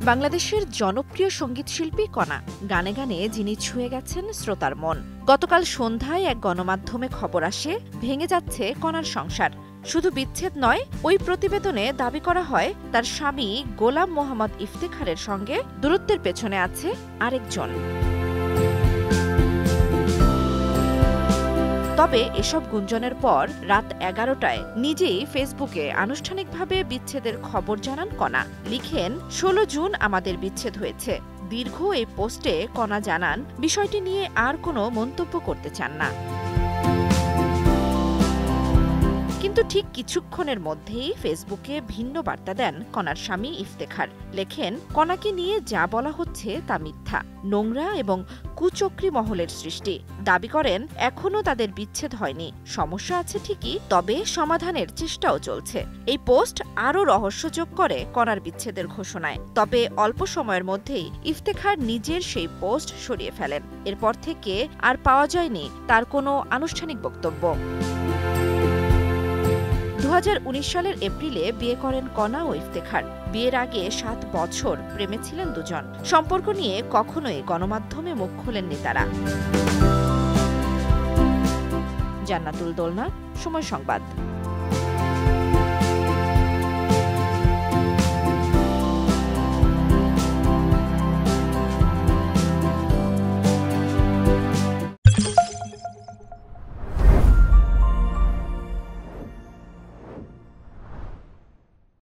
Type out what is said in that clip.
বাংলাদেশের জনপ্রিয় সঙ্গীতশিল্পী কণা, গানে গানে যিনি ছুঁয়ে গেছেন শ্রোতার মন। গতকাল সন্ধ্যায় এক গণমাধ্যমে খবর আসে ভেঙে যাচ্ছে কণার সংসার। শুধু বিচ্ছেদ নয়, ওই প্রতিবেদনে দাবি করা হয় তার স্বামী গোলাম মোহাম্মদ ইফতেখারের সঙ্গে দূরত্বের পেছনে আছে আরেকজন। তবে এসব গুঞ্জনের পর রাত 11টায় নিজেই ফেসবুকে আনুষ্ঠানিকভাবে বিচ্ছেদের খবর জানান কণা। লিখেন, 16 জুন আমাদের বিচ্ছেদ হয়েছে। দীর্ঘ এই পোস্টে কণা জানান বিষয়টি নিয়ে আর কোনো মন্তব্য করতে চান না। কিন্তু ঠিক কিছুক্ষণের মধ্যেই ফেসবুকে ভিন্ন বার্তা দেন কণার স্বামী ইফতেখার। লেখেন, কণাকে নিয়ে যা বলা হচ্ছে তা মিথ্যা, নোংরা এবং কুচক্রী মহলের সৃষ্টি। দাবি করেন এখনও তাদের বিচ্ছেদ হয়নি, সমস্যা আছে ঠিকই, তবে সমাধানের চেষ্টাও চলছে। এই পোস্ট আরও রহস্য যোগ করে কণার বিচ্ছেদের ঘোষণায়। তবে অল্প সময়ের মধ্যেই ইফতেখার নিজের সেই পোস্ট সরিয়ে ফেলেন। এরপর থেকে আর পাওয়া যায়নি তার কোনো আনুষ্ঠানিক বক্তব্য। 2019 সালের এপ্রিলে বিয়ে করেন কণা ও ইফতেখার। বিয়ের আগে 7 বছর প্রেমে ছিলেন দুজন। সম্পর্ক নিয়ে কখনোই গণমাধ্যমে মুখ খোলেননি তারা। জান্নাতুল দোলনা, সময় সংবাদ।